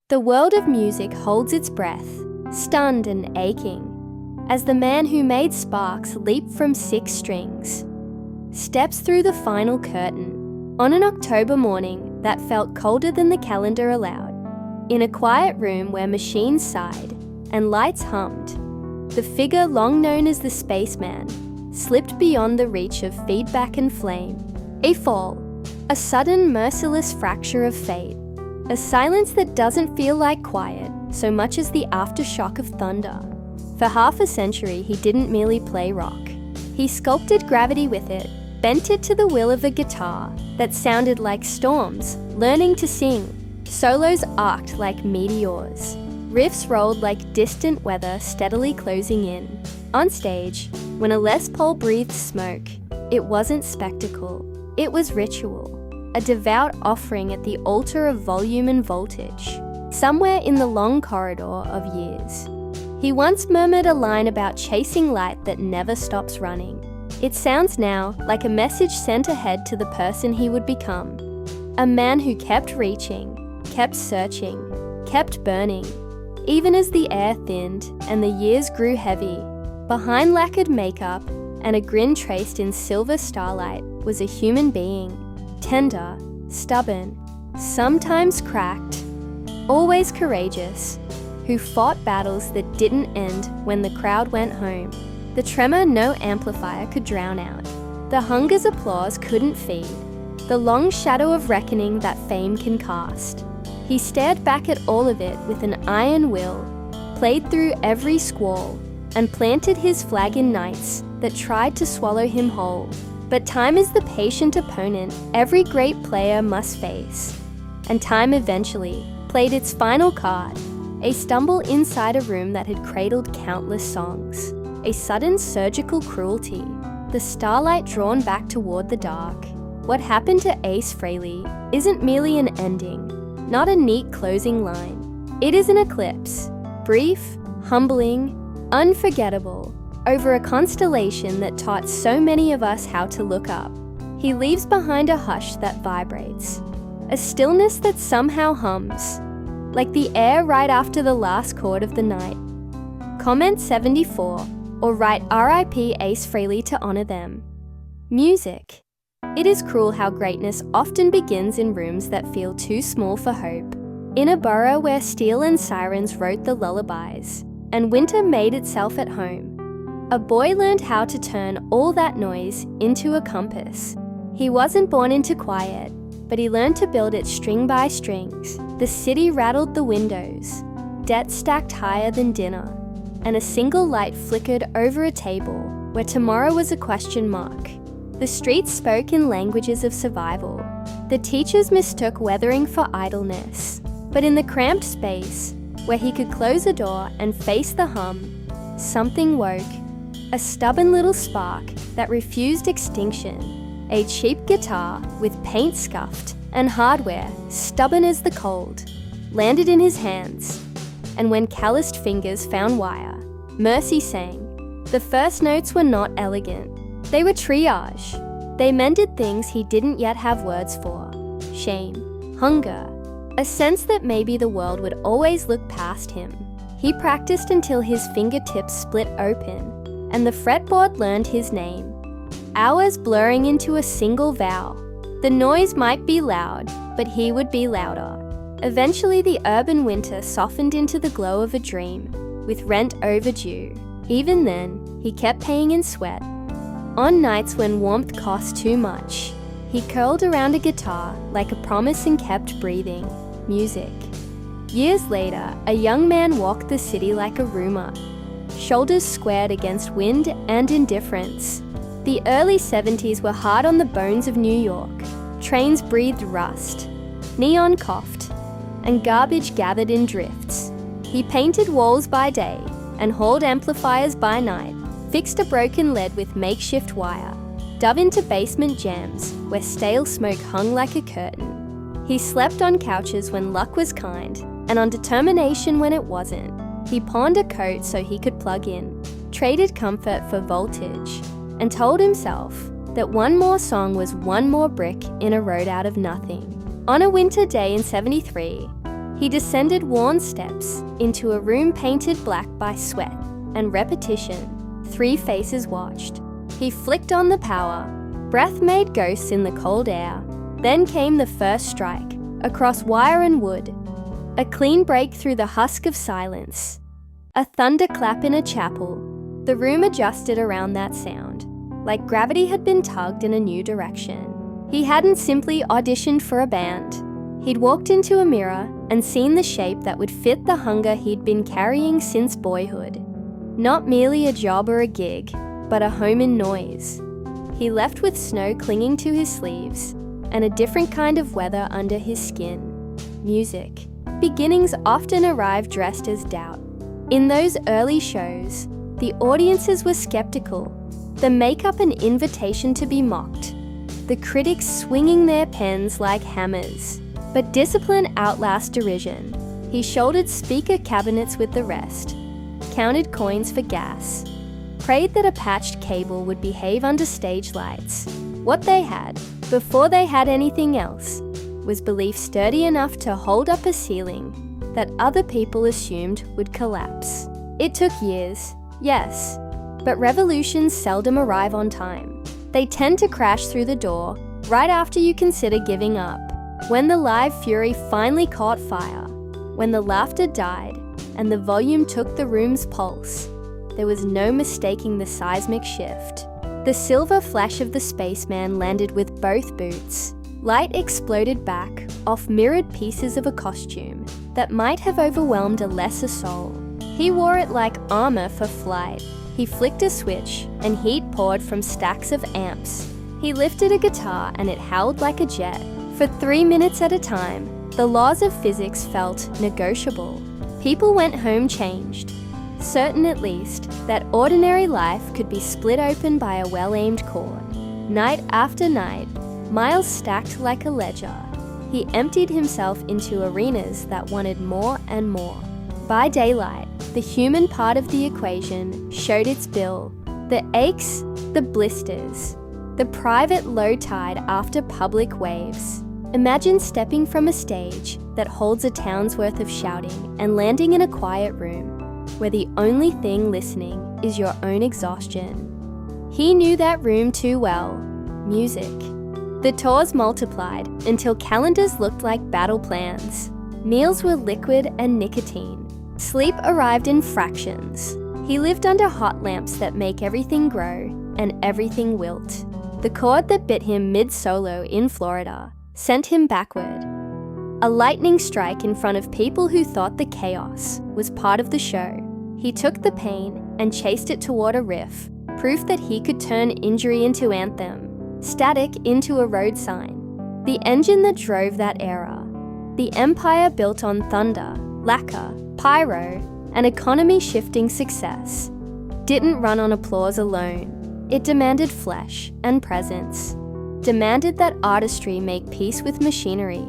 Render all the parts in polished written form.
The world of music holds its breath, stunned and aching, as the man who made sparks leap from 6 strings steps through the final curtain on an October morning that felt colder than the calendar allowed. In a quiet room where machines sighed and lights hummed, the figure long known as the Spaceman slipped beyond the reach of feedback and flame. A fall, a sudden merciless fracture of fate, a silence that doesn't feel like quiet so much as the aftershock of thunder. For half a century, he didn't merely play rock. He sculpted gravity with it, bent it to the will of a guitar that sounded like storms, learning to sing. Solos arced like meteors. Riffs rolled like distant weather steadily closing in. On stage, when a Les Paul breathed smoke, it wasn't spectacle, it was ritual. A devout offering at the altar of volume and voltage, somewhere in the long corridor of years. He once murmured a line about chasing light that never stops running. It sounds now like a message sent ahead to the person he would become. A man who kept reaching, kept searching, kept burning, even as the air thinned and the years grew heavy. Behind lacquered makeup and a grin traced in silver starlight was a human being. Tender, stubborn, sometimes cracked, always courageous, who fought battles that didn't end when the crowd went home. The tremor no amplifier could drown out, the hunger's applause couldn't feed, the long shadow of reckoning that fame can cast. He stared back at all of it with an iron will, played through every squall, and planted his flag in nights that tried to swallow him whole. But time is the patient opponent every great player must face, and time eventually played its final card, a stumble inside a room that had cradled countless songs, a sudden surgical cruelty, the starlight drawn back toward the dark. What happened to Ace Frehley isn't merely an ending, not a neat closing line. It is an eclipse, brief, humbling, unforgettable, over a constellation that taught so many of us how to look up. He leaves behind a hush that vibrates, a stillness that somehow hums, like the air right after the last chord of the night. Comment 74 or write RIP Ace Frehley to honor them. Music. It is cruel how greatness often begins in rooms that feel too small for hope. In a borough where steel and sirens wrote the lullabies, and winter made itself at home, a boy learned how to turn all that noise into a compass. He wasn't born into quiet, but he learned to build it string by strings. The city rattled the windows, debt stacked higher than dinner, and a single light flickered over a table where tomorrow was a question mark. The streets spoke in languages of survival. The teachers mistook weathering for idleness. But in the cramped space, where he could close a door and face the hum, something woke. A stubborn little spark that refused extinction. A cheap guitar with paint scuffed and hardware stubborn as the cold landed in his hands. And when calloused fingers found wire, Mercy sang. The first notes were not elegant. They were triage. They mended things he didn't yet have words for. Shame, hunger, a sense that maybe the world would always look past him. He practiced until his fingertips split open and the fretboard learned his name. Hours blurring into a single vow. The noise might be loud, but he would be louder. Eventually the urban winter softened into the glow of a dream, with rent overdue. Even then, he kept paying in sweat. On nights when warmth cost too much, he curled around a guitar like a promise and kept breathing. Music. Years later, a young man walked the city like a rumor, shoulders squared against wind and indifference. The early 70s were hard on the bones of New York. Trains breathed rust, neon coughed, and garbage gathered in drifts. He painted walls by day and hauled amplifiers by night, fixed a broken lead with makeshift wire, dove into basement jams where stale smoke hung like a curtain. He slept on couches when luck was kind, and on determination when it wasn't. He pawned a coat so he could plug in, traded comfort for voltage, and told himself that one more song was one more brick in a road out of nothing. On a winter day in '73, He descended worn steps into a room painted black by sweat and repetition. 3 faces watched. He flicked on the power. Breath made ghosts in the cold air. Then came the first strike, across wire and wood. A clean break through the husk of silence. A thunderclap in a chapel. The room adjusted around that sound, like gravity had been tugged in a new direction. He hadn't simply auditioned for a band. He'd walked into a mirror and seen the shape that would fit the hunger he'd been carrying since boyhood. Not merely a job or a gig, but a home in noise. He left with snow clinging to his sleeves and a different kind of weather under his skin. Music. Beginnings often arrive dressed as doubt. In those early shows, the audiences were skeptical, the makeup an invitation to be mocked, the critics swinging their pens like hammers. But discipline outlasts derision. He shouldered speaker cabinets with the rest, counted coins for gas, prayed that a patched cable would behave under stage lights. What they had, before they had anything else, was belief sturdy enough to hold up a ceiling that other people assumed would collapse. It took years, yes, but revolutions seldom arrive on time. They tend to crash through the door right after you consider giving up. When the live fury finally caught fire, when the laughter died and the volume took the room's pulse, there was no mistaking the seismic shift. The silver flash of the Spaceman landed with both boots. Light exploded back off mirrored pieces of a costume that might have overwhelmed a lesser soul. He wore it like armor for flight. He flicked a switch and heat poured from stacks of amps. He lifted a guitar and it howled like a jet. For 3 minutes at a time, the laws of physics felt negotiable. People went home changed, certain at least that ordinary life could be split open by a well-aimed chord. Night after night, miles stacked like a ledger, he emptied himself into arenas that wanted more and more. By daylight, the human part of the equation showed its bill. The aches, the blisters, the private low tide after public waves. Imagine stepping from a stage that holds a town's worth of shouting and landing in a quiet room where the only thing listening is your own exhaustion. He knew that room too well. Music. The tours multiplied until calendars looked like battle plans. Meals were liquid and nicotine. Sleep arrived in fractions. He lived under hot lamps that make everything grow and everything wilt. The chord that bit him mid-solo in Florida sent him backward. A lightning strike in front of people who thought the chaos was part of the show. He took the pain and chased it toward a riff, proof that he could turn injury into anthem, static into a road sign. The engine that drove that era. The empire built on thunder, lacquer, pyro, and economy-shifting success. Didn't run on applause alone. It demanded flesh and presence. Demanded that artistry make peace with machinery.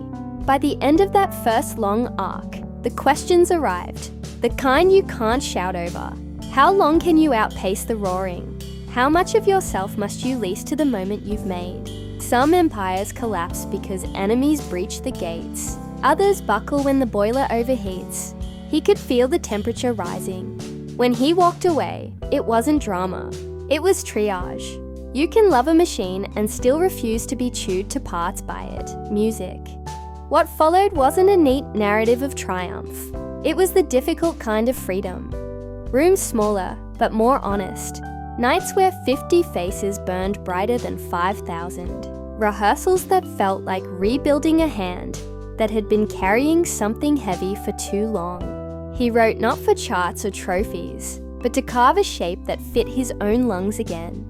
By the end of that first long arc, the questions arrived, the kind you can't shout over. How long can you outpace the roaring? How much of yourself must you lease to the moment you've made? Some empires collapse because enemies breach the gates. Others buckle when the boiler overheats. He could feel the temperature rising. When he walked away, it wasn't drama. It was triage. You can love a machine and still refuse to be chewed to parts by it. Music. What followed wasn't a neat narrative of triumph. It was the difficult kind of freedom. Rooms smaller, but more honest. Nights where 50 faces burned brighter than 5,000. Rehearsals that felt like rebuilding a hand that had been carrying something heavy for too long. He wrote not for charts or trophies, but to carve a shape that fit his own lungs again.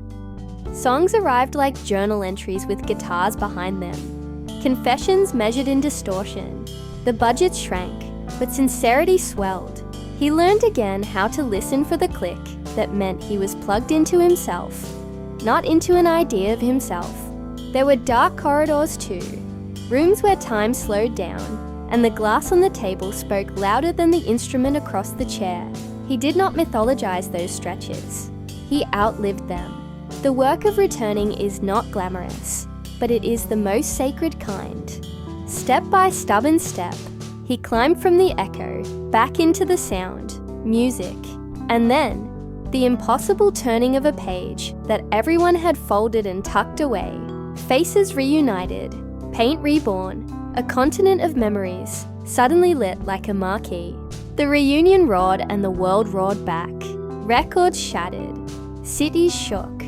Songs arrived like journal entries with guitars behind them. Confessions measured in distortion. The budget shrank, but sincerity swelled. He learned again how to listen for the click that meant he was plugged into himself, not into an idea of himself. There were dark corridors too, rooms where time slowed down, and the glass on the table spoke louder than the instrument across the chair. He did not mythologize those stretches. He outlived them. The work of returning is not glamorous, but it is the most sacred kind. Step by stubborn step, He climbed from the echo back into the sound, music, and then the impossible turning of a page that everyone had folded and tucked away. Faces reunited, paint reborn, a continent of memories suddenly lit like a marquee. The reunion roared and the world roared back. Records shattered, cities shook,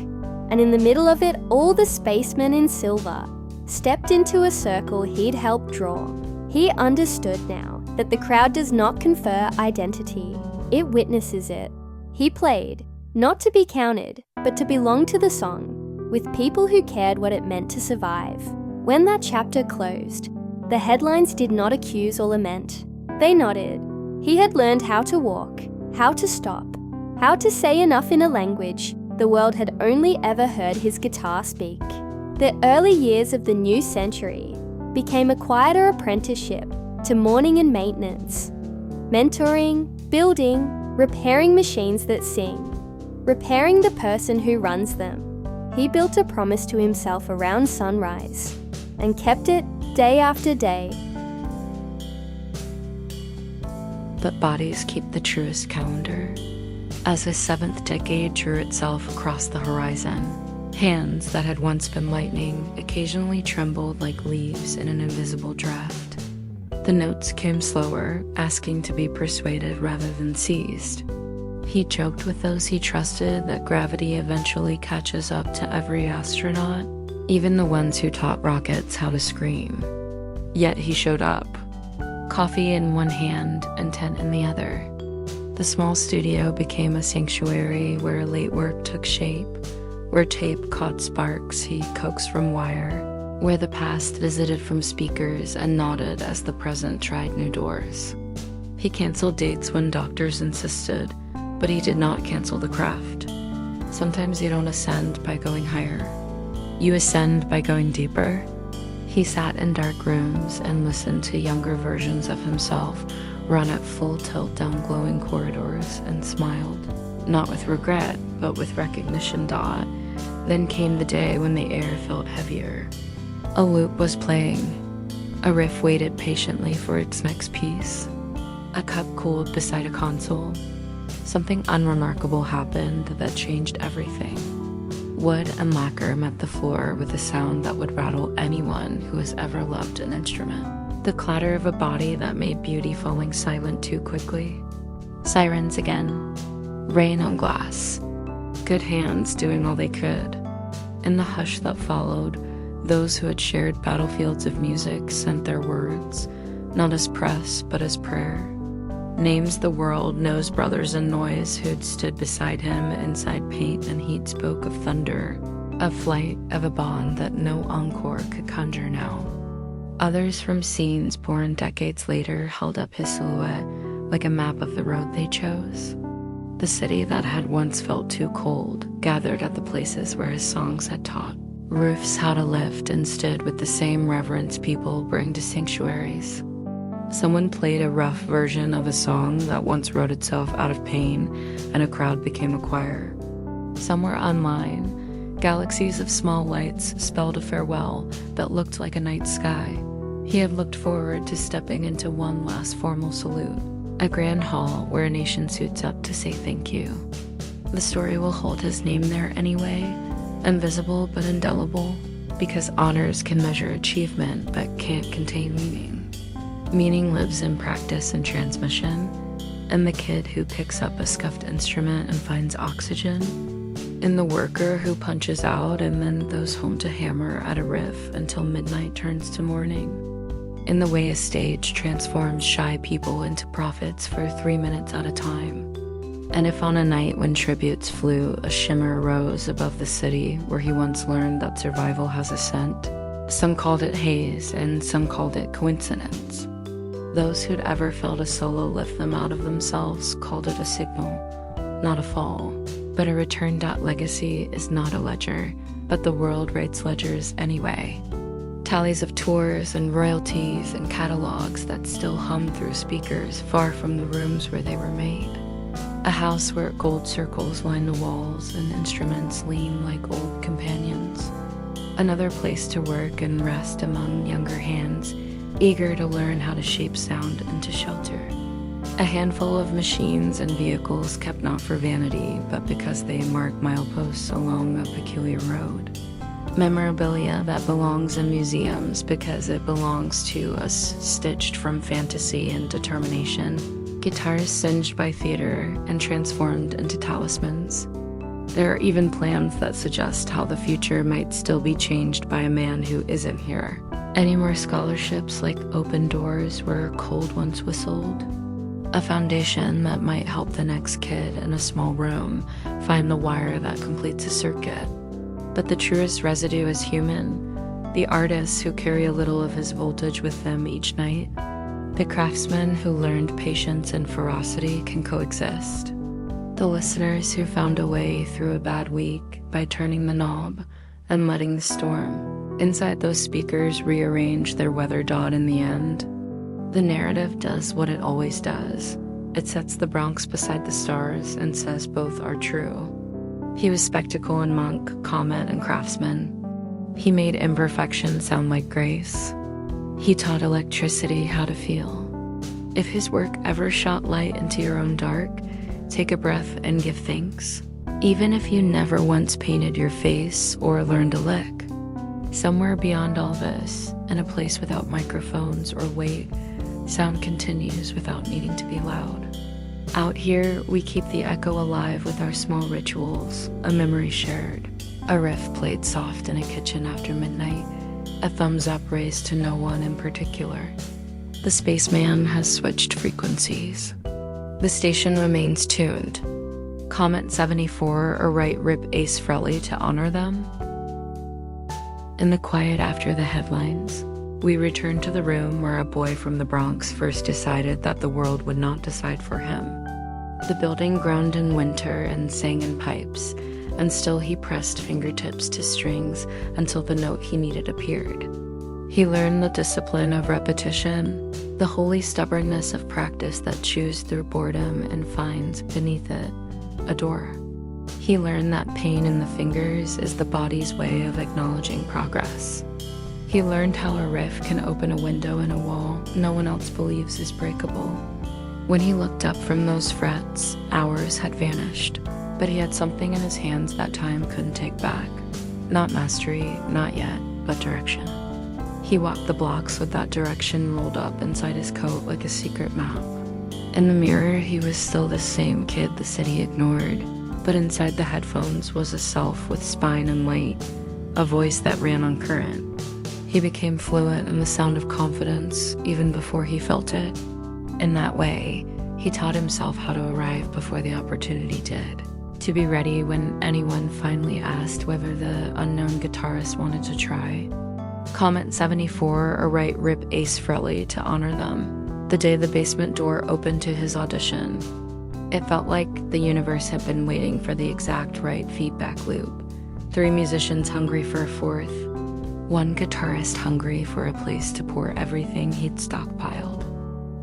and in the middle of it all the spacemen in silver stepped into a circle he'd helped draw. He understood now that the crowd does not confer identity, it witnesses it. He played, not to be counted, but to belong to the song, with people who cared what it meant to survive. When that chapter closed, the headlines did not accuse or lament. They nodded. He had learned how to walk, how to stop, how to say enough in a language the world had only ever heard his guitar speak. The early years of the new century became a quieter apprenticeship to mourning and maintenance, mentoring, building, repairing machines that sing, repairing the person who runs them. He built a promise to himself around sunrise and kept it day after day. But bodies keep the truest calendar. As his seventh decade drew itself across the horizon, hands that had once been lightning occasionally trembled like leaves in an invisible draft. The notes came slower, asking to be persuaded rather than seized. He joked with those he trusted that gravity eventually catches up to every astronaut, even the ones who taught rockets how to scream. Yet he showed up, coffee in one hand and tent in the other. The small studio became a sanctuary where late work took shape, where tape caught sparks he coaxed from wire, where the past visited from speakers and nodded as the present tried new doors. He canceled dates when doctors insisted, but he did not cancel the craft. Sometimes you don't ascend by going higher. You ascend by going deeper. He sat in dark rooms and listened to younger versions of himself run at full tilt down glowing corridors and smiled, not with regret, but with recognition. Then came the day when the air felt heavier. A loop was playing. A riff waited patiently for its next piece. A cup cooled beside a console. Something unremarkable happened that changed everything. Wood and lacquer met the floor with a sound that would rattle anyone who has ever loved an instrument. The clatter of a body that made beauty falling silent too quickly. Sirens again. Rain on glass. Good hands doing all they could. In the hush that followed, those who had shared battlefields of music sent their words, not as press, but as prayer. Names the world knows, brothers in noise who'd stood beside him inside paint and heat spoke of thunder, of flight, of a bond that no encore could conjure now. Others from scenes born decades later held up his silhouette like a map of the road they chose. The city that had once felt too cold gathered at the places where his songs had taught. Roofs how to lift and stood with the same reverence people bring to sanctuaries. Someone played a rough version of a song that once wrote itself out of pain, and a crowd became a choir. Somewhere online, galaxies of small lights spelled a farewell that looked like a night sky. He had looked forward to stepping into one last formal salute, a grand hall where a nation suits up to say thank you. The story will hold his name there anyway, invisible but indelible, because honors can measure achievement but can't contain meaning. Meaning lives in practice and transmission, in the kid who picks up a scuffed instrument and finds oxygen, in the worker who punches out and then goes home to hammer at a riff until midnight turns to morning, in the way a stage transforms shy people into prophets for 3 minutes at a time. And if on a night when tributes flew, a shimmer rose above the city where he once learned that survival has a scent, some called it haze and some called it coincidence. Those who'd ever felt a solo lift them out of themselves called it a signal, not a fall. But a return. Legacy is not a ledger, but the world writes ledgers anyway. Tallies of tours and royalties and catalogs that still hum through speakers far from the rooms where they were made. A house where gold circles line the walls and instruments lean like old companions. Another place to work and rest among younger hands, eager to learn how to shape sound into shelter. A handful of machines and vehicles kept not for vanity, but because they mark mileposts along a peculiar road. Memorabilia that belongs in museums because it belongs to us, stitched from fantasy and determination. Guitars singed by theater and transformed into talismans. There are even plans that suggest how the future might still be changed by a man who isn't here. Any more scholarships like open doors where cold once whistled? A foundation that might help the next kid in a small room find the wire that completes a circuit. But the truest residue is human, the artists who carry a little of his voltage with them each night. The craftsmen who learned patience and ferocity can coexist. The listeners who found a way through a bad week by turning the knob and letting the storm inside those speakers rearrange their weather dot in the end. The narrative does what it always does. It sets the Bronx beside the stars and says both are true. He was spectacle and monk, comet and craftsman. He made imperfection sound like grace. He taught electricity how to feel. If his work ever shot light into your own dark, take a breath and give thanks. Even if you never once painted your face or learned a lick. Somewhere beyond all this, in a place without microphones or weight, sound continues without needing to be loud. Out here, we keep the echo alive with our small rituals, a memory shared, a riff played soft in a kitchen after midnight, a thumbs up raised to no one in particular. The Spaceman has switched frequencies. The station remains tuned. Comment 74 or write Rip Ace Frehley to honor them. In the quiet after the headlines, we return to the room where a boy from the Bronx first decided that the world would not decide for him. The building groaned in winter and sang in pipes, and still he pressed fingertips to strings until the note he needed appeared. He learned the discipline of repetition, the holy stubbornness of practice that chews through boredom and finds beneath it a door. He learned that pain in the fingers is the body's way of acknowledging progress. He learned how a riff can open a window in a wall no one else believes is breakable. When he looked up from those frets, hours had vanished, but he had something in his hands that time couldn't take back. Not mastery, not yet, but direction. He walked the blocks with that direction rolled up inside his coat like a secret map. In the mirror, he was still the same kid the city ignored, but inside the headphones was a self with spine and light, a voice that ran on current. He became fluent in the sound of confidence even before he felt it. In that way, he taught himself how to arrive before the opportunity did, to be ready when anyone finally asked whether the unknown guitarist wanted to try. Comment 74 or write Rip Ace Frehley to honor them, the day the basement door opened to his audition. It felt like the universe had been waiting for the exact right feedback loop. 3 musicians hungry for a 4th. 1 guitarist hungry for a place to pour everything he'd stockpiled.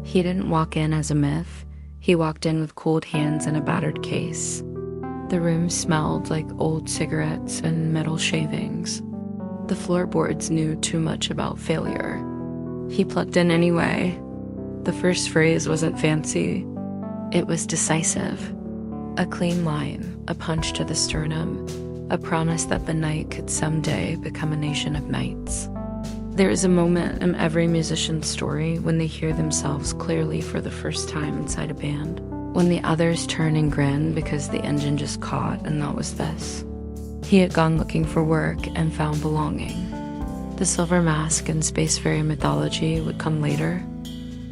He didn't walk in as a myth. He walked in with cold hands and a battered case. The room smelled like old cigarettes and metal shavings. The floorboards knew too much about failure. He plugged in anyway. The first phrase wasn't fancy. It was decisive. A clean line, a punch to the sternum, a promise that the night could someday become a nation of nights. There is a moment in every musician's story when they hear themselves clearly for the first time inside a band, when the others turn and grin because the engine just caught and that was this. He had gone looking for work and found belonging. The silver mask and spacefarer mythology would come later.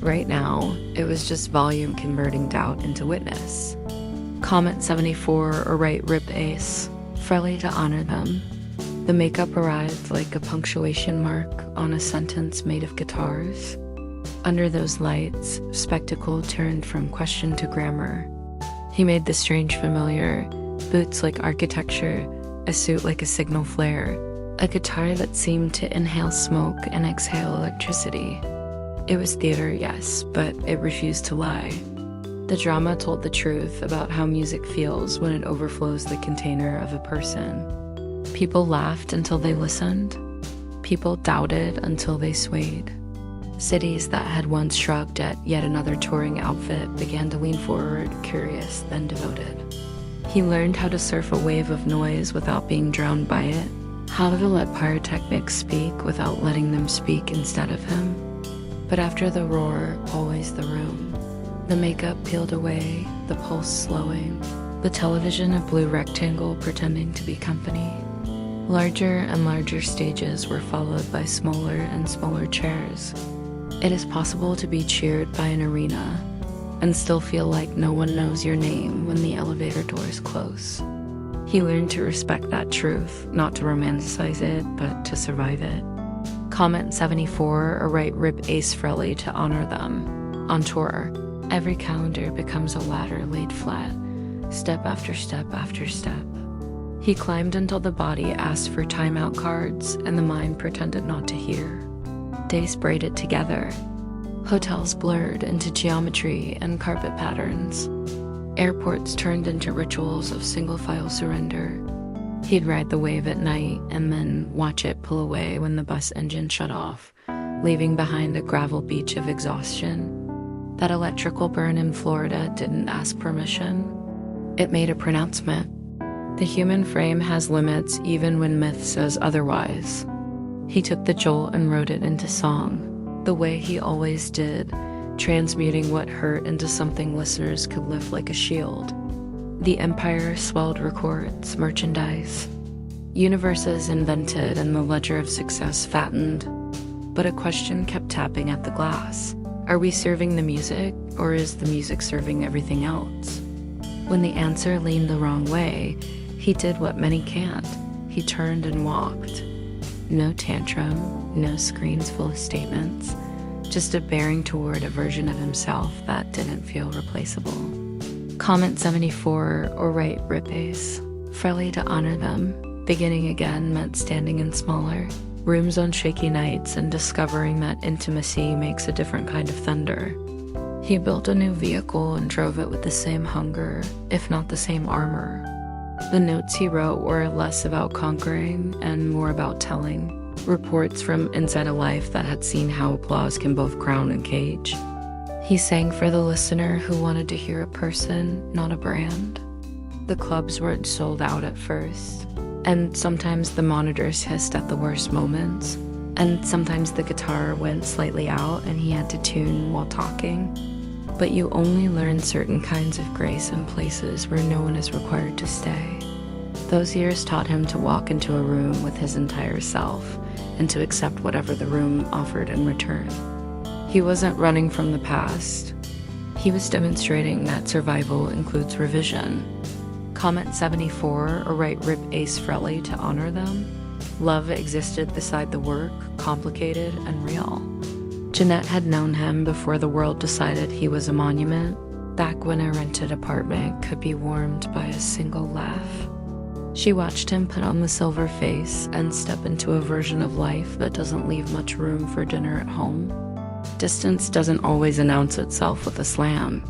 Right now, it was just volume converting doubt into witness. Comment 74 or write Rip Ace Frehley to honor them. The makeup arrived like a punctuation mark on a sentence made of guitars. Under those lights, spectacle turned from question to grammar. He made the strange familiar, boots like architecture, a suit like a signal flare, a guitar that seemed to inhale smoke and exhale electricity. It was theater, yes, but it refused to lie. The drama told the truth about how music feels when it overflows the container of a person. People laughed until they listened. People doubted until they swayed. Cities that had once shrugged at yet another touring outfit began to lean forward, curious, then devoted. He learned how to surf a wave of noise without being drowned by it, how to let pyrotechnics speak without letting them speak instead of him. But after the roar, always the room. The makeup peeled away, the pulse slowing, the television a blue rectangle pretending to be company. Larger and larger stages were followed by smaller and smaller chairs. It is possible to be cheered by an arena and still feel like no one knows your name when the elevator doors close. He learned to respect that truth, not to romanticize it, but to survive it. Comment 74 or write Rip Ace Frehley to honor them. On tour, every calendar becomes a ladder laid flat, step after step after step. He climbed until the body asked for timeout cards and the mind pretended not to hear. Days braided together. Hotels blurred into geometry and carpet patterns. Airports turned into rituals of single-file surrender. He'd ride the wave at night and then watch it pull away when the bus engine shut off, leaving behind a gravel beach of exhaustion. That electrical burn in Florida didn't ask permission. It made a pronouncement. The human frame has limits even when myth says otherwise. He took the jolt and wrote it into song, the way he always did, transmuting what hurt into something listeners could lift like a shield. The empire swelled records, merchandise. Universes invented and the ledger of success fattened. But a question kept tapping at the glass. Are we serving the music, or is the music serving everything else? When the answer leaned the wrong way, he did what many can't. He turned and walked. No tantrum, no screens full of statements, just a bearing toward a version of himself that didn't feel replaceable. Comment 74 or write Rip Ace Frehley to honor them. Beginning again meant standing in smaller rooms on shaky nights and discovering that intimacy makes a different kind of thunder. He built a new vehicle and drove it with the same hunger, if not the same armor. The notes he wrote were less about conquering and more about telling. Reports from inside a life that had seen how applause can both crown and cage. He sang for the listener who wanted to hear a person, not a brand. The clubs weren't sold out at first, and sometimes the monitors hissed at the worst moments, and sometimes the guitar went slightly out and he had to tune while talking. But you only learn certain kinds of grace in places where no one is required to stay. Those years taught him to walk into a room with his entire self and to accept whatever the room offered in return. He wasn't running from the past. He was demonstrating that survival includes revision. Comment 74 or write Rip Ace Frehley to honor them. Love existed beside the work, complicated and real. Jeanette had known him before the world decided he was a monument, back when a rented apartment could be warmed by a single laugh. She watched him put on the silver face and step into a version of life that doesn't leave much room for dinner at home. Distance doesn't always announce itself with a slam.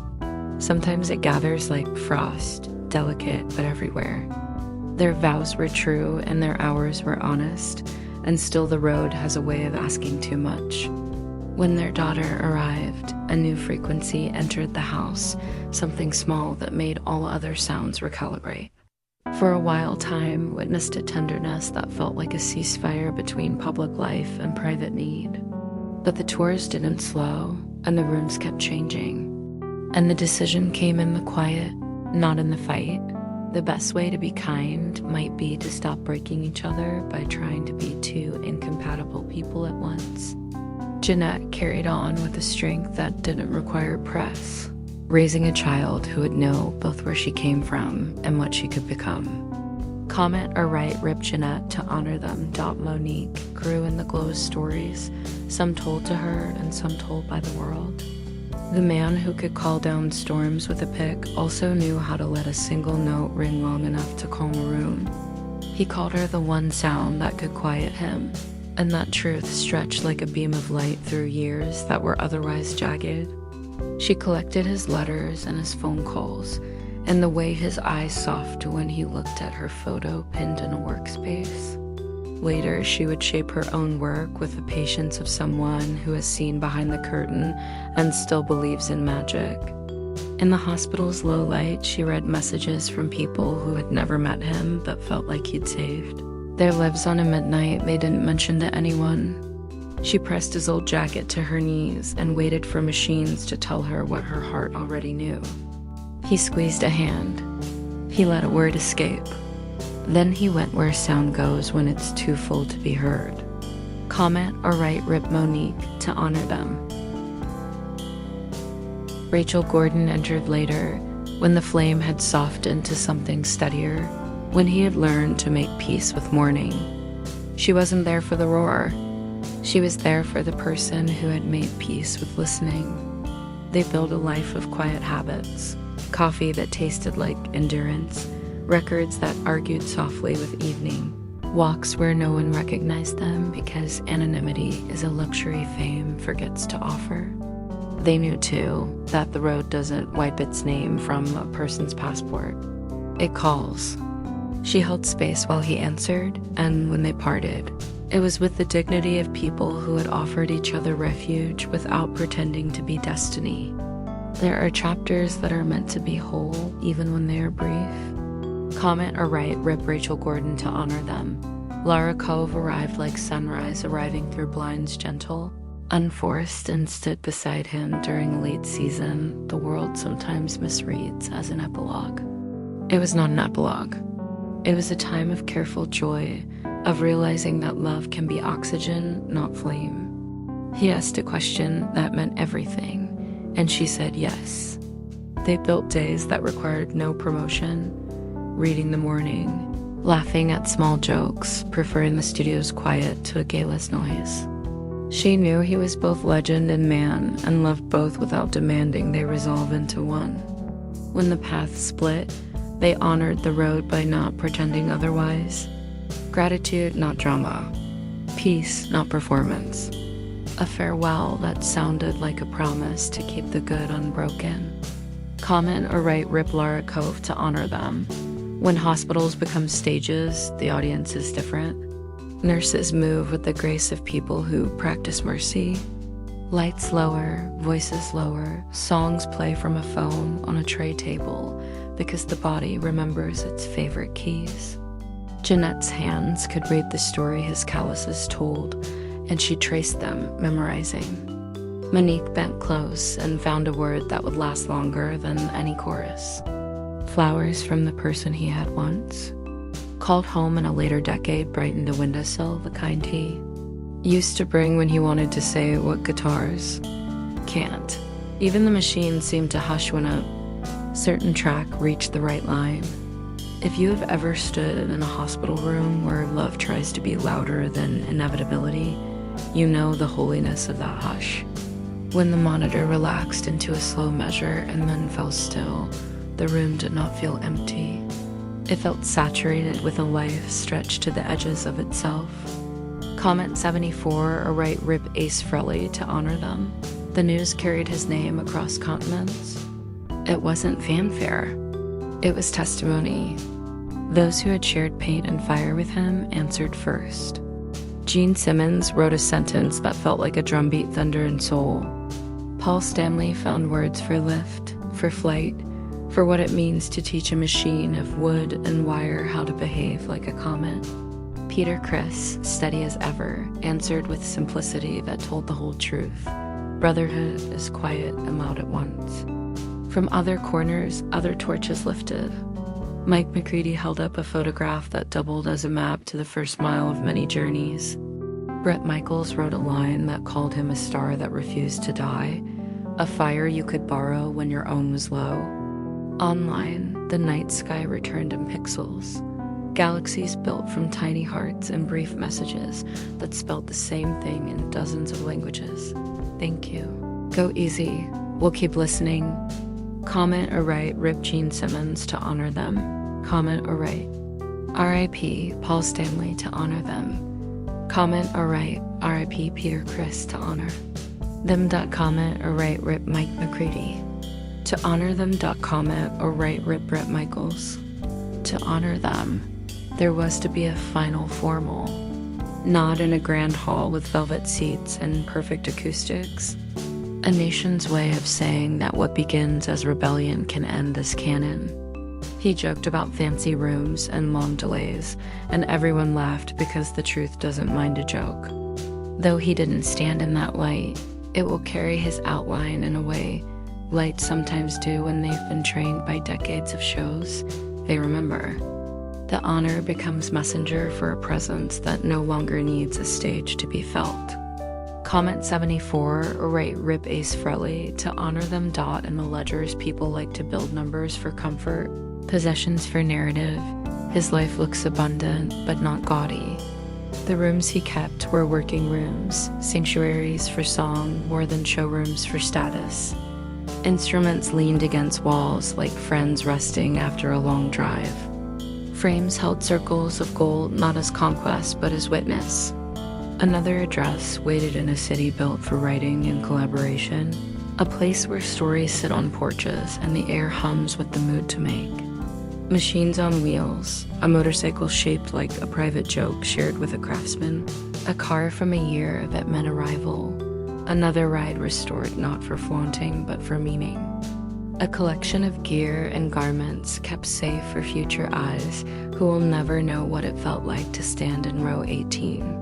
Sometimes it gathers like frost, delicate but everywhere. Their vows were true and their hours were honest, and still the road has a way of asking too much. When their daughter arrived, a new frequency entered the house, something small that made all other sounds recalibrate. For a while, time witnessed a tenderness that felt like a ceasefire between public life and private need. But the tours didn't slow, and the rooms kept changing. And the decision came in the quiet, not in the fight. The best way to be kind might be to stop breaking each other by trying to be two incompatible people at once. Jeanette carried on with a strength that didn't require press, raising a child who would know both where she came from and what she could become. Comment or write Rip Jeanette to honor them. Monique grew in the glow of stories, some told to her and some told by the world. The man who could call down storms with a pick also knew how to let a single note ring long enough to calm a room. He called her the one sound that could quiet him, and that truth stretched like a beam of light through years that were otherwise jagged. She collected his letters and his phone calls, and the way his eyes softened when he looked at her photo pinned in a workspace. Later, she would shape her own work with the patience of someone who has seen behind the curtain and still believes in magic. In the hospital's low light, she read messages from people who had never met him but felt like he'd saved their lives on a midnight they didn't mention to anyone. She pressed his old jacket to her knees and waited for machines to tell her what her heart already knew. He squeezed a hand. He let a word escape. Then he went where sound goes when it's too full to be heard. Comment or write Rip Monique to honor them. Rachel Gordon entered later, when the flame had softened to something steadier, when he had learned to make peace with mourning. She wasn't there for the roar. She was there for the person who had made peace with listening. They built a life of quiet habits, coffee that tasted like endurance, records that argued softly with evening, walks where no one recognized them because anonymity is a luxury fame forgets to offer. They knew, too, that the road doesn't wipe its name from a person's passport. It calls. She held space while he answered, and when they parted, it was with the dignity of people who had offered each other refuge without pretending to be destiny. There are chapters that are meant to be whole, even when they are brief. Comment or write Rip Rachel Gordon to honor them. Lara Cove arrived like sunrise arriving through blinds gentle, unforced, and stood beside him during a late season the world sometimes misreads as an epilogue. It was not an epilogue. It was a time of careful joy, of realizing that love can be oxygen, not flame. He asked a question that meant everything, and she said yes. They built days that required no promotion, reading the morning, laughing at small jokes, preferring the studio's quiet to a gayless noise. She knew he was both legend and man, and loved both without demanding they resolve into one. When the paths split, they honored the road by not pretending otherwise. Gratitude, not drama. Peace, not performance. A farewell that sounded like a promise to keep the good unbroken. Comment or write Rip Lara Cove to honor them. When hospitals become stages, the audience is different. Nurses move with the grace of people who practice mercy. Lights lower, voices lower, songs play from a phone on a tray table because the body remembers its favorite keys. Jeanette's hands could read the story his calluses told, and she traced them, memorizing. Monique bent close and found a word that would last longer than any chorus. Flowers from the person he had once. Called home in a later decade brightened a windowsill, the kind he used to bring when he wanted to say what guitars can't. Even the machine seemed to hush when a certain track reached the right line. If you have ever stood in a hospital room where love tries to be louder than inevitability, you know the holiness of that hush. When the monitor relaxed into a slow measure and then fell still, the room did not feel empty. It felt saturated with a life stretched to the edges of itself. Comment 74 or write Rip Ace Frehley to honor them. The news carried his name across continents. It wasn't fanfare. It was testimony. Those who had shared pain and fire with him answered first. Gene Simmons wrote a sentence that felt like a drumbeat thunder and soul. Paul Stanley found words for lift, for flight, for what it means to teach a machine of wood and wire how to behave like a comet. Peter Criss, steady as ever, answered with simplicity that told the whole truth. Brotherhood is quiet and loud at once. From other corners, other torches lifted. Mike McCready held up a photograph that doubled as a map to the first mile of many journeys. Bret Michaels wrote a line that called him a star that refused to die, a fire you could borrow when your own was low. Online, the night sky returned in pixels. Galaxies built from tiny hearts and brief messages that spelled the same thing in dozens of languages. Thank you. Go easy. We'll keep listening. Comment or write Rip Gene Simmons to honor them. Comment or write R.I.P. Paul Stanley to honor them. Comment or write R.I.P. Peter Criss to honor them. Comment or write Rip Mike McCready. To honor them. Comment or write Rip Bret Michaels. To honor them, there was to be a final formal not in a grand hall with velvet seats and perfect acoustics. A nation's way of saying that what begins as rebellion can end as canon. He joked about fancy rooms and long delays, and everyone laughed because the truth doesn't mind a joke. Though he didn't stand in that light, it will carry his outline in a way lights sometimes do when they've been trained by decades of shows they remember. The honor becomes messenger for a presence that no longer needs a stage to be felt. Comment 74 or write Rip Ace Frehley to honor them. In the ledgers, people like to build numbers for comfort, possessions for narrative. His life looks abundant, but not gaudy. The rooms he kept were working rooms, sanctuaries for song more than showrooms for status. Instruments leaned against walls like friends resting after a long drive. Frames held circles of gold not as conquest but as witness. Another address waited in a city built for writing and collaboration, a place where stories sit on porches and the air hums with the mood to make. Machines on wheels, a motorcycle shaped like a private joke shared with a craftsman, a car from a year that meant arrival, another ride restored not for flaunting but for meaning. A collection of gear and garments kept safe for future eyes who will never know what it felt like to stand in row 18.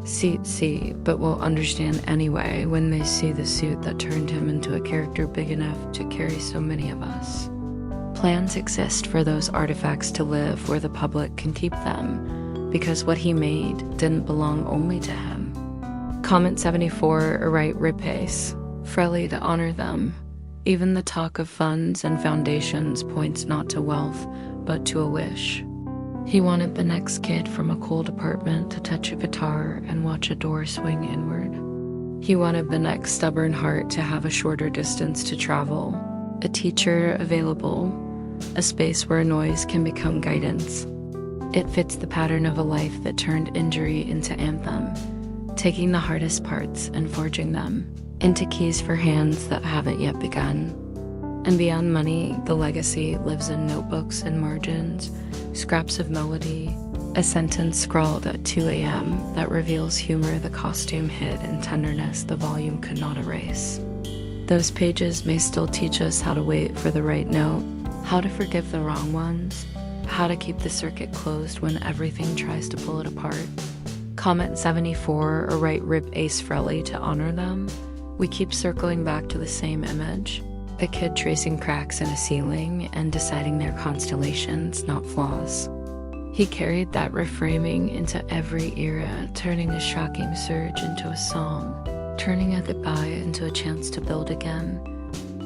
Seat C, but will understand anyway when they see the suit that turned him into a character big enough to carry so many of us. Plans exist for those artifacts to live where the public can keep them, because what he made didn't belong only to him. Comment 74 or write Rip Ace Frehley to honor them. Even the talk of funds and foundations points not to wealth, but to a wish. He wanted the next kid from a cold apartment to touch a guitar and watch a door swing inward. He wanted the next stubborn heart to have a shorter distance to travel, a teacher available, a space where noise can become guidance. It fits the pattern of a life that turned injury into anthem, taking the hardest parts and forging them into keys for hands that haven't yet begun. And beyond money, the legacy lives in notebooks and margins, scraps of melody, a sentence scrawled at 2 a.m. that reveals humor the costume hid and tenderness the volume could not erase. Those pages may still teach us how to wait for the right note, how to forgive the wrong ones, how to keep the circuit closed when everything tries to pull it apart. Comment 74 or write Rip Ace Frehley to honor them. We keep circling back to the same image. A kid tracing cracks in a ceiling and deciding they're constellations, not flaws. He carried that reframing into every era, turning a shocking surge into a song, turning a goodbye into a chance to build again,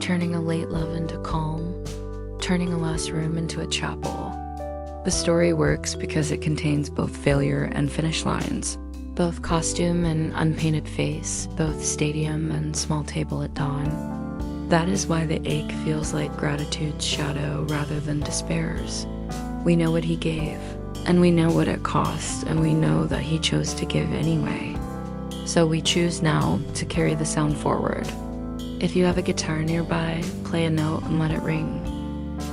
turning a late love into calm, turning a lost room into a chapel. The story works because it contains both failure and finish lines, both costume and unpainted face, both stadium and small table at dawn. That is why the ache feels like gratitude's shadow rather than despair's. We know what he gave, and we know what it cost, and we know that he chose to give anyway. So we choose now to carry the sound forward. If you have a guitar nearby, play a note and let it ring.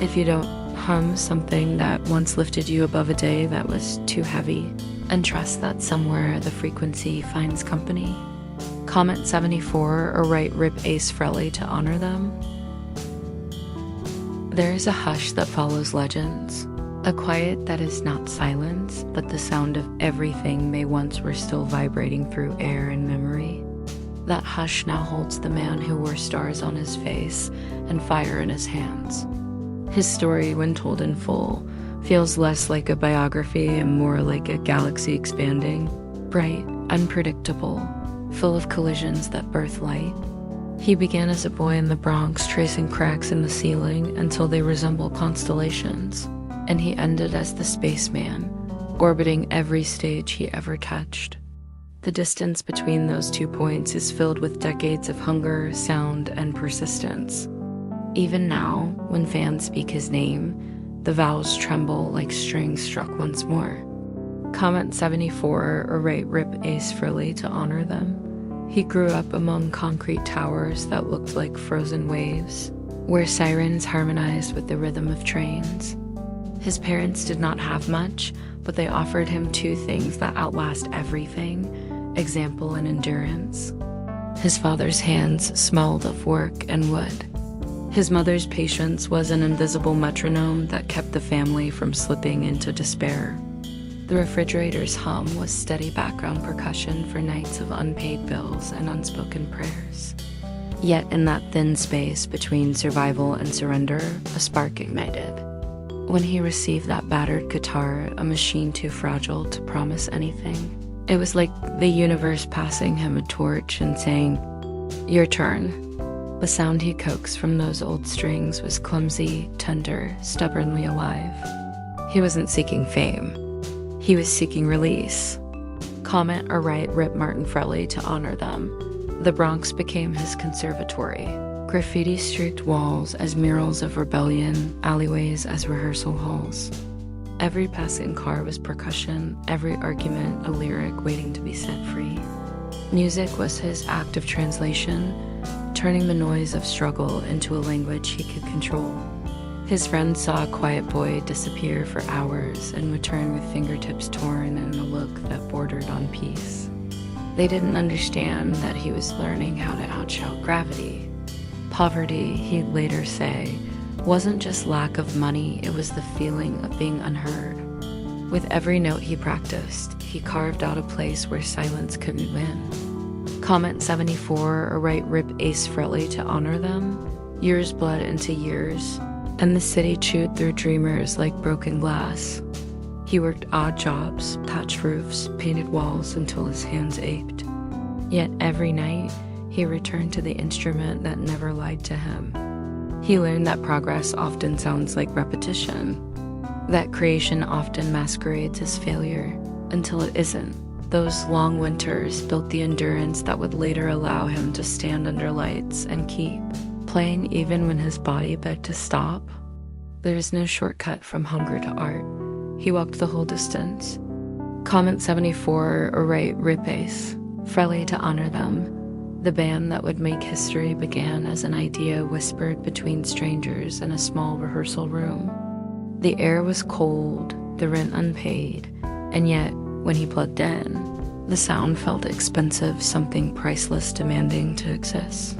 If you don't, hum something that once lifted you above a day that was too heavy, and trust that somewhere the frequency finds company. Comment 74 or write Rip Ace Frehley to honor them. There is a hush that follows legends, a quiet that is not silence, but the sound of everything they once were still vibrating through air and memory. That hush now holds the man who wore stars on his face and fire in his hands. His story, when told in full, feels less like a biography and more like a galaxy expanding, bright, unpredictable, full of collisions that birth light. He began as a boy in the Bronx, tracing cracks in the ceiling until they resemble constellations, and he ended as the Spaceman, orbiting every stage he ever touched. The distance between those 2 points is filled with decades of hunger, sound, and persistence. Even now, when fans speak his name, the vowels tremble like strings struck once more. Comment 74 or write Rip Ace Frehley to honor them. He grew up among concrete towers that looked like frozen waves, where sirens harmonized with the rhythm of trains. His parents did not have much, but they offered him two things that outlast everything: example and endurance. His father's hands smelled of work and wood. His mother's patience was an invisible metronome that kept the family from slipping into despair. The refrigerator's hum was steady background percussion for nights of unpaid bills and unspoken prayers. Yet in that thin space between survival and surrender, a spark ignited. When he received that battered guitar, a machine too fragile to promise anything, it was like the universe passing him a torch and saying, "Your turn." The sound he coaxed from those old strings was clumsy, tender, stubbornly alive. He wasn't seeking fame. He was seeking release. Comment or write Rip Martin Frehley to honor them. The Bronx became his conservatory. Graffiti-streaked walls as murals of rebellion, alleyways as rehearsal halls. Every passing car was percussion, every argument a lyric waiting to be set free. Music was his act of translation, turning the noise of struggle into a language he could control. His friends saw a quiet boy disappear for hours and return with fingertips torn and a look that bordered on peace. They didn't understand that he was learning how to outshout gravity. Poverty, he'd later say, wasn't just lack of money, it was the feeling of being unheard. With every note he practiced, he carved out a place where silence couldn't win. Comment 74 or write Rip Ace Frehley to honor them. Years bled into years, and the city chewed through dreamers like broken glass. He worked odd jobs, patched roofs, painted walls until his hands ached. Yet every night, he returned to the instrument that never lied to him. He learned that progress often sounds like repetition, that creation often masquerades as failure, until it isn't. Those long winters built the endurance that would later allow him to stand under lights and keep playing even when his body begged to stop. There is no shortcut from hunger to art. He walked the whole distance. Comment 74 or write Rip Ace Frehley to honor them. The band that would make history began as an idea whispered between strangers in a small rehearsal room. The air was cold, the rent unpaid, and yet, when he plugged in, the sound felt expensive, something priceless demanding to exist.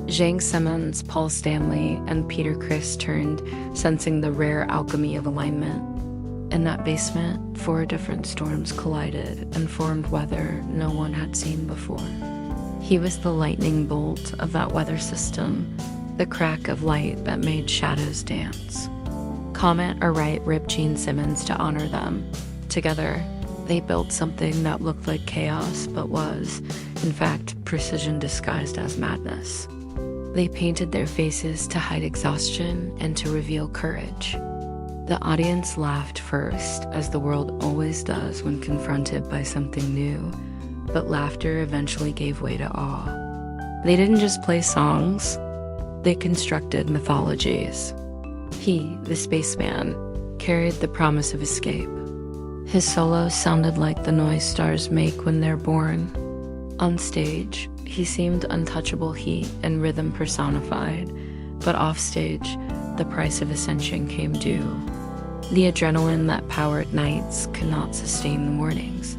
Zhang Simmons, Paul Stanley, and Peter Criss turned, sensing the rare alchemy of alignment. In that basement, 4 different storms collided and formed weather no one had seen before. He was the lightning bolt of that weather system, the crack of light that made shadows dance. Comment or write Rip Gene Simmons to honor them. Together, they built something that looked like chaos but was, in fact, precision disguised as madness. They painted their faces to hide exhaustion and to reveal courage. The audience laughed first, as the world always does when confronted by something new, but laughter eventually gave way to awe. They didn't just play songs, they constructed mythologies. He, the Spaceman, carried the promise of escape. His solos sounded like the noise stars make when they're born. On stage, he seemed untouchable heat and rhythm personified, but offstage, the price of ascension came due. The adrenaline that powered nights could not sustain the mornings.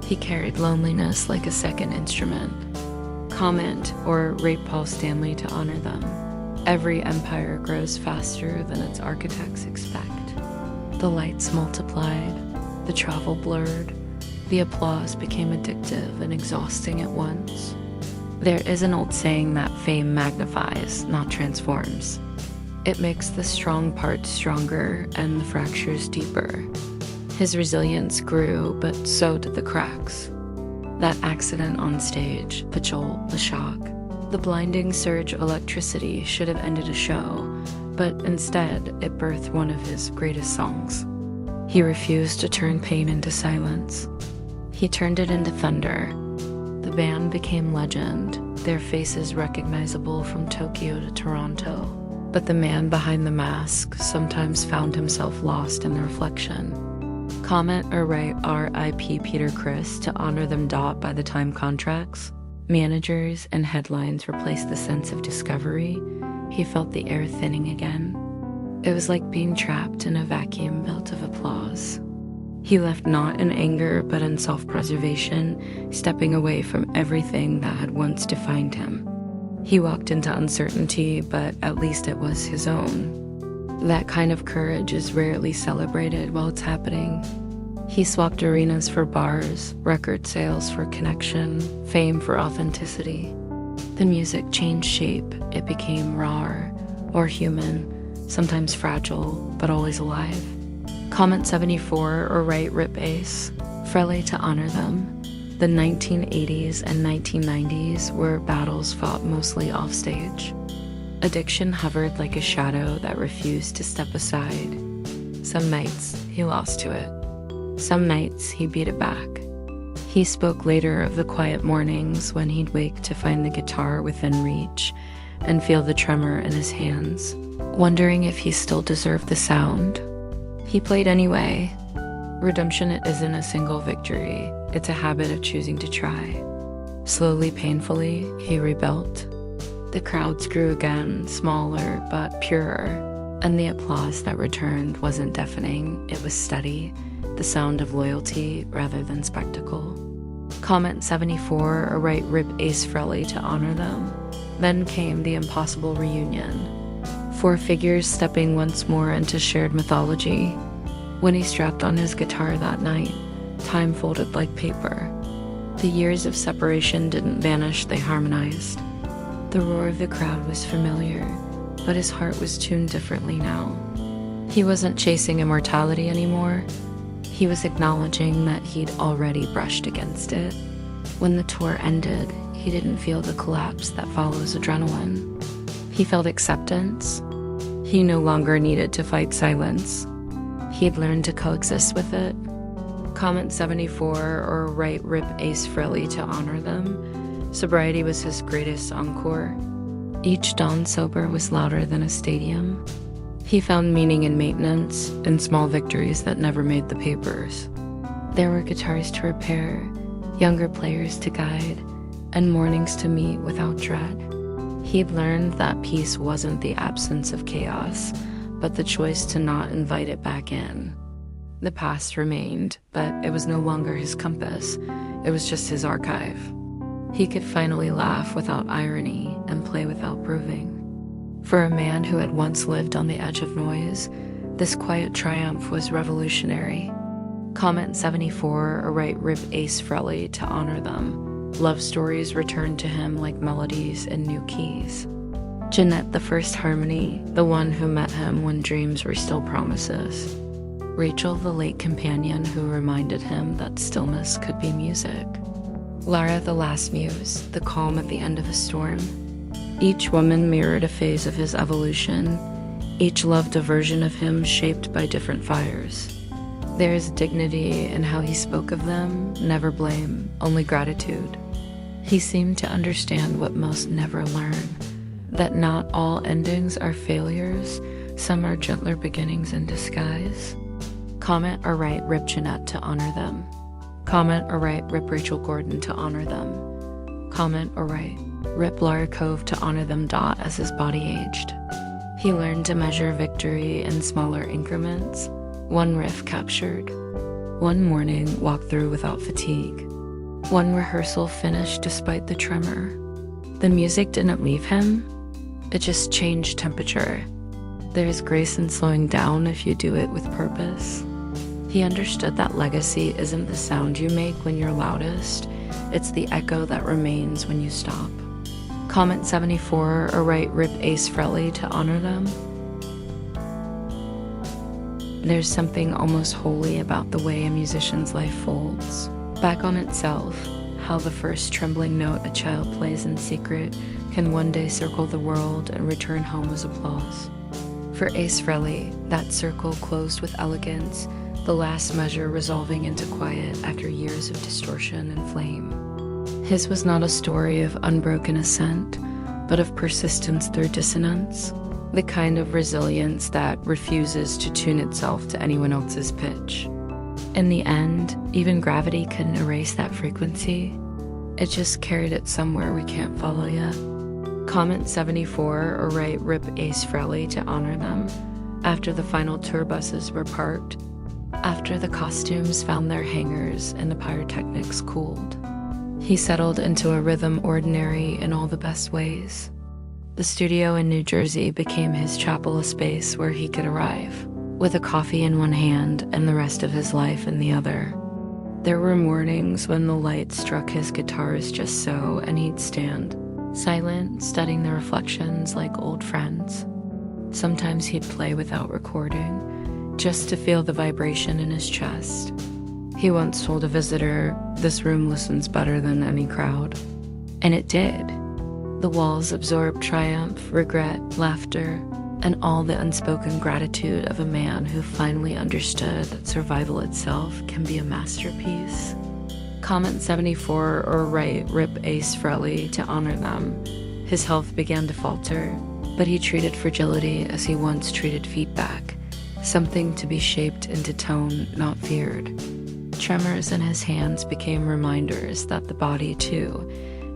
He carried loneliness like a second instrument. Comment or rate Paul Stanley to honor them. Every empire grows faster than its architects expect. The lights multiplied, the travel blurred, the applause became addictive and exhausting at once. There is an old saying that fame magnifies, not transforms. It makes the strong parts stronger and the fractures deeper. His resilience grew, but so did the cracks. That accident on stage, the jolt, the shock, the blinding surge of electricity should have ended a show, but instead it birthed one of his greatest songs. He refused to turn pain into silence. He turned it into thunder. The band became legend, their faces recognizable from Tokyo to Toronto. But the man behind the mask sometimes found himself lost in the reflection. Comment or write R.I.P. Peter Criss to honor them. By the time contracts, managers, and headlines replaced the sense of discovery, he felt the air thinning again. It was like being trapped in a vacuum belt of applause. He left not in anger, but in self-preservation, stepping away from everything that had once defined him. He walked into uncertainty, but at least it was his own. That kind of courage is rarely celebrated while it's happening. He swapped arenas for bars, record sales for connection, fame for authenticity. The music changed shape. It became raw or human, sometimes fragile, but always alive. Comment 74 or write Rip Ace Frehley to honor them. The 1980s and 1990s were battles fought mostly offstage. Addiction hovered like a shadow that refused to step aside. Some nights he lost to it. Some nights he beat it back. He spoke later of the quiet mornings when he'd wake to find the guitar within reach and feel the tremor in his hands, wondering if he still deserved the sound. He played anyway. Redemption isn't a single victory, it's a habit of choosing to try. Slowly, painfully, he rebuilt. The crowds grew again, smaller but purer, and the applause that returned wasn't deafening, it was steady, the sound of loyalty rather than spectacle. Comment 74 or write Rip Ace Frehley to honor them. Then came the impossible reunion. 4 figures stepping once more into shared mythology. When he strapped on his guitar that night, time folded like paper. The years of separation didn't vanish, they harmonized. The roar of the crowd was familiar, but his heart was tuned differently now. He wasn't chasing immortality anymore. He was acknowledging that he'd already brushed against it. When the tour ended, he didn't feel the collapse that follows adrenaline. He felt acceptance. He no longer needed to fight silence. He'd learned to coexist with it. Comment 74 or write Rip Ace Frehley to honor them. Sobriety was his greatest encore. Each dawn sober was louder than a stadium. He found meaning in maintenance, in small victories that never made the papers. There were guitars to repair, younger players to guide, and mornings to meet without dread. He'd learned that peace wasn't the absence of chaos, but the choice to not invite it back in. The past remained, but it was no longer his compass. It was just his archive. He could finally laugh without irony and play without proving. For a man who had once lived on the edge of noise, this quiet triumph was revolutionary. Comment 74 or write Rip Ace Frehley to honor them. Love stories returned to him like melodies in new keys. Jeanette, the first harmony, the one who met him when dreams were still promises. Rachel, the late companion who reminded him that stillness could be music. Lara, the last muse, the calm at the end of a storm. Each woman mirrored a phase of his evolution. Each loved a version of him shaped by different fires. There is dignity in how he spoke of them, never blame, only gratitude. He seemed to understand what most never learn, that not all endings are failures, some are gentler beginnings in disguise. Comment or write Rip Jeanette to honor them. Comment or write Rip Rachel Gordon to honor them. Comment or write Rip Lara Cove to honor them. As his body aged, he learned to measure victory in smaller increments, one riff captured, one morning walked through without fatigue, one rehearsal finished despite the tremor. The music didn't leave him, it just changed temperature. There is grace in slowing down if you do it with purpose. He understood that legacy isn't the sound you make when you're loudest, it's the echo that remains when you stop. Comment 74 or write Rip Ace Frehley to honor them. There's something almost holy about the way a musician's life folds back on itself, how the first trembling note a child plays in secret can one day circle the world and return home as applause. For Ace Frehley, that circle closed with elegance, the last measure resolving into quiet after years of distortion and flame. His was not a story of unbroken ascent, but of persistence through dissonance, the kind of resilience that refuses to tune itself to anyone else's pitch. In the end, even gravity couldn't erase that frequency. It just carried it somewhere we can't follow yet. Comment 74 or write Rip Ace Frehley to honor them. after the final tour buses were parked, after the costumes found their hangars and the pyrotechnics cooled. He settled into a rhythm ordinary in all the best ways. The studio in New Jersey became his chapel, a space where he could arrive, with a coffee in one hand and the rest of his life in the other. There were mornings when the light struck his guitarist just so, and he'd stand, silent, studying the reflections like old friends. Sometimes he'd play without recording, just to feel the vibration in his chest. He once told a visitor, "This room listens better than any crowd." And it did. The walls absorbed triumph, regret, laughter, and all the unspoken gratitude of a man who finally understood that survival itself can be a masterpiece. Comment 74 or write "Rip Ace Frehley" to honor them. His health began to falter, but he treated fragility as he once treated feedback, something to be shaped into tone, not feared. Tremors in his hands became reminders that the body, too,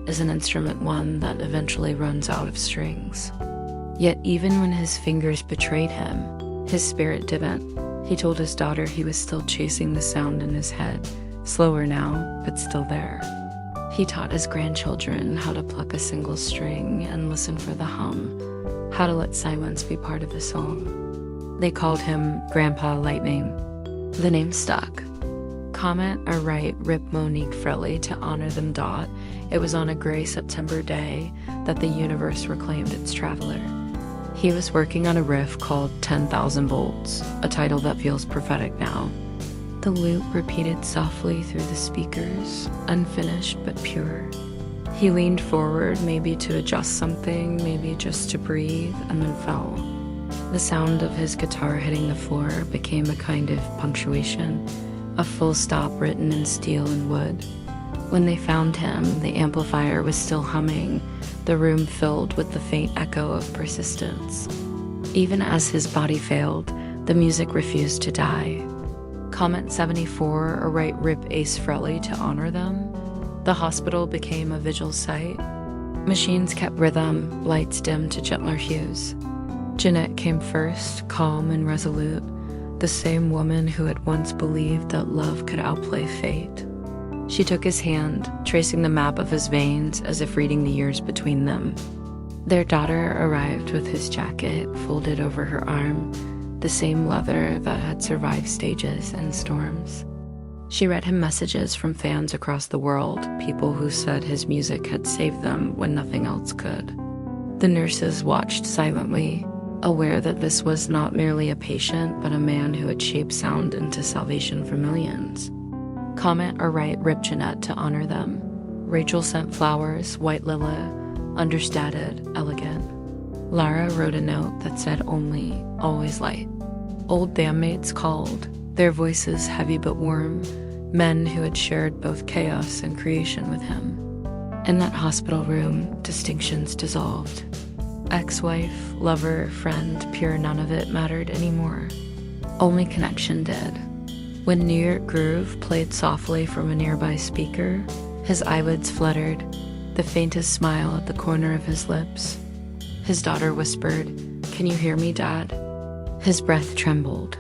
is an instrument, one that eventually runs out of strings. Yet even when his fingers betrayed him, his spirit didn't. He told his daughter he was still chasing the sound in his head, slower now, but still there. He taught his grandchildren how to pluck a single string and listen for the hum, how to let silence be part of the song. They called him Grandpa Lightning. The name stuck. Comment or write "Rip Monique Frehley" to honor them. It was on a gray September day that the universe reclaimed its traveler. He was working on a riff called 10,000 Volts, a title that feels prophetic now. The loop repeated softly through the speakers, unfinished but pure. He leaned forward, maybe to adjust something, maybe just to breathe, and then fell. The sound of his guitar hitting the floor became a kind of punctuation, a full stop written in steel and wood. When they found him, the amplifier was still humming, the room filled with the faint echo of persistence. Even as his body failed, the music refused to die. Comment 74 or write "Rip Ace Frehley" to honor them. The hospital became a vigil site. Machines kept rhythm, lights dimmed to gentler hues. Jeanette came first, calm and resolute, the same woman who had once believed that love could outplay fate. She took his hand, tracing the map of his veins as if reading the years between them. Their daughter arrived with his jacket folded over her arm, the same leather that had survived stages and storms. She read him messages from fans across the world, people who said his music had saved them when nothing else could. The nurses watched silently, aware that this was not merely a patient, but a man who had shaped sound into salvation for millions. Comment or write "Rip Jeanette" to honor them. Rachel sent flowers, white lila, understated, elegant. Lara wrote a note that said only, always light. Old bandmates called, their voices heavy but warm, men who had shared both chaos and creation with him. In that hospital room, distinctions dissolved. Ex-wife, lover, friend, pure none of it mattered anymore. Only connection did. When New York Groove played softly from a nearby speaker, his eyelids fluttered, the faintest smile at the corner of his lips. His daughter whispered, "Can you hear me, Dad?" His breath trembled.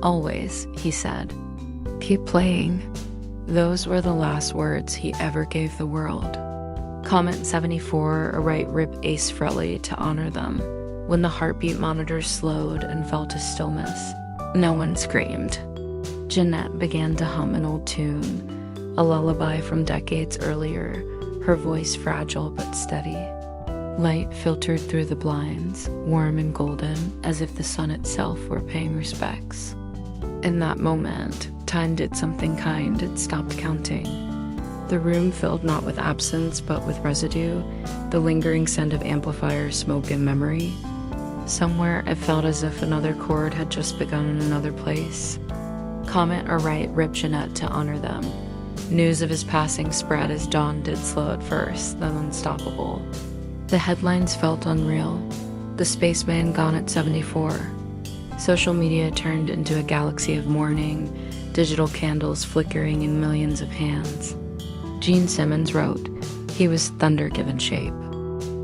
"Always," he said. "Keep playing." Those were the last words he ever gave the world. Comment 74 or write "Rip Ace Frehley" to honor them. When the heartbeat monitor slowed and fell to stillness, no one screamed. Jeanette began to hum an old tune, a lullaby from decades earlier, her voice fragile but steady. Light filtered through the blinds, warm and golden, as if the sun itself were paying respects. In that moment, time did something kind. It stopped counting. The room filled not with absence, but with residue, the lingering scent of amplifier smoke and memory. Somewhere it felt as if another chord had just begun in another place. Comment or write "Rip Jeanette" to honor them. News of his passing spread as dawn did, slow at first, then unstoppable. The headlines felt unreal. The Spaceman gone at 74. Social media turned into a galaxy of mourning, digital candles flickering in millions of hands. Gene Simmons wrote, he was thunder given shape.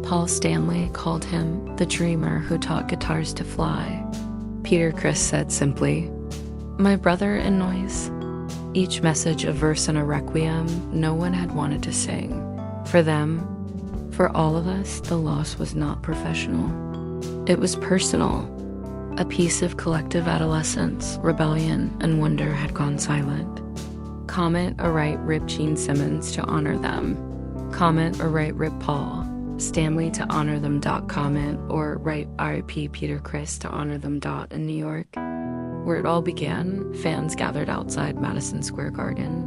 Paul Stanley called him the dreamer who taught guitars to fly. Peter Criss said simply, "My brother in noise." Each message a verse and a requiem no one had wanted to sing. For them, for all of us, the loss was not professional. It was personal. A piece of collective adolescence, rebellion, and wonder had gone silent. Comment or write Rip Gene Simmons to honor them. Comment or write Rip Paul Stanley to honor them. Comment or write RIP Peter Criss to honor them. In New York, where it all began, fans gathered outside Madison Square Garden.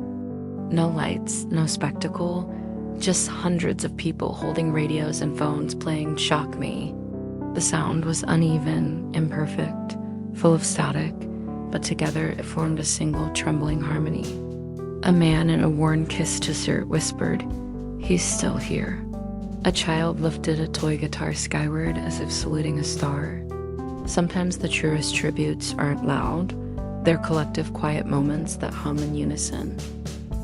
No lights, no spectacle, just hundreds of people holding radios and phones playing Shock Me. The sound was uneven, imperfect, full of static, but together it formed a single trembling harmony. A man in a worn Kiss t-shirt whispered, "He's still here." A child lifted a toy guitar skyward as if saluting a star. Sometimes the truest tributes aren't loud, they're collective quiet moments that hum in unison.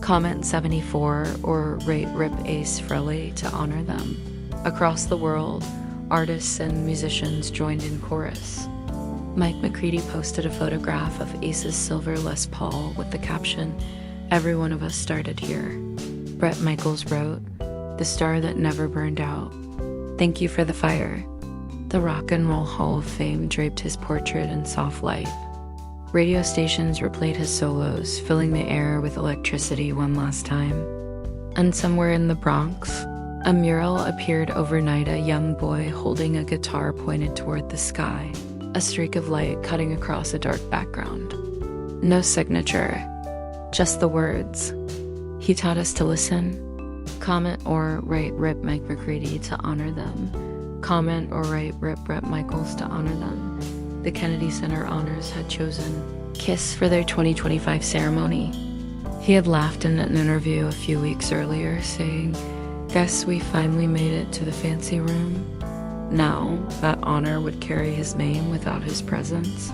Comment 74 or rate Rip Ace Frehley to honor them. Across the world, artists and musicians joined in chorus. Mike McCready posted a photograph of Ace's silver Les Paul with the caption, "Every one of us started here." Bret Michaels wrote, "The star that never burned out. Thank you for the fire." The Rock and Roll Hall of Fame draped his portrait in soft light. Radio stations replayed his solos, filling the air with electricity one last time. And somewhere in the Bronx, a mural appeared overnight, a young boy holding a guitar pointed toward the sky, a streak of light cutting across a dark background. No signature, just the words. "He taught us to listen." Comment or write Rip Mike McCready to honor them. Comment or write Rip Bret Michaels to honor them. The Kennedy Center Honors had chosen Kiss for their 2025 ceremony. He had laughed in an interview a few weeks earlier, saying, "Guess we finally made it to the fancy room." Now, that honor would carry his name without his presence.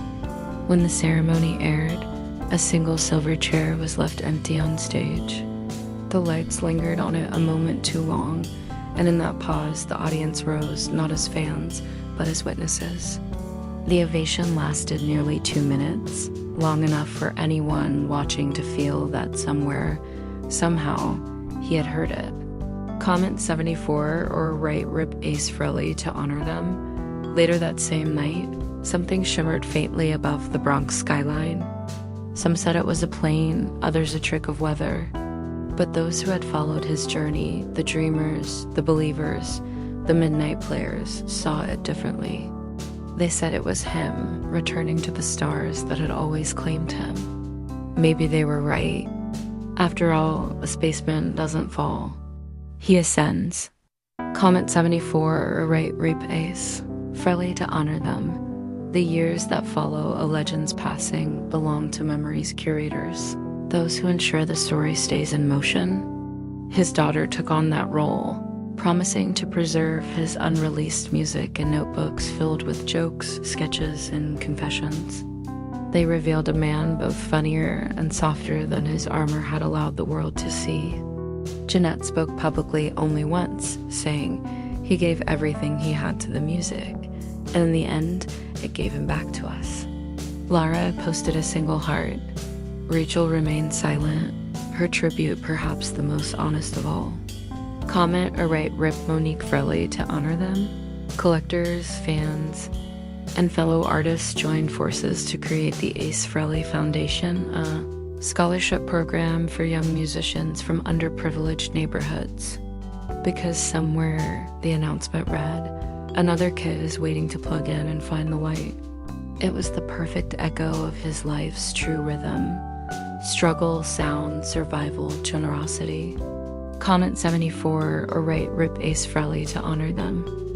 When the ceremony aired, a single silver chair was left empty on stage. The lights lingered on it a moment too long, and in that pause, the audience rose, not as fans, but as witnesses. The ovation lasted nearly 2 minutes, long enough for anyone watching to feel that somewhere, somehow, he had heard it. Comment 74 or write Rip Ace Frehley to honor them. Later that same night, something shimmered faintly above the Bronx skyline. Some said it was a plane, others a trick of weather. But those who had followed his journey, the dreamers, the believers, the midnight players, saw it differently. They said it was him, returning to the stars that had always claimed him. Maybe they were right. After all, a spaceman doesn't fall. He ascends. Comment 74 or write Rip Ace Frehley to honor them. The years that follow a legend's passing belong to memory's curators, those who ensure the story stays in motion. His daughter took on that role, promising to preserve his unreleased music in notebooks filled with jokes, sketches, and confessions. They revealed a man both funnier and softer than his armor had allowed the world to see. Jeanette spoke publicly only once, saying he gave everything he had to the music, and in the end, it gave him back to us. Lara posted a single heart. Rachel remained silent, her tribute perhaps the most honest of all. Comment or write Rip Monique Frehley to honor them. Collectors, fans, and fellow artists joined forces to create the Ace Frehley Foundation, a scholarship program for young musicians from underprivileged neighborhoods. Because somewhere, the announcement read, another kid is waiting to plug in and find the light. It was the perfect echo of his life's true rhythm. Struggle, sound, survival, generosity. Comment 74 or write Rip Ace Frehley to honor them.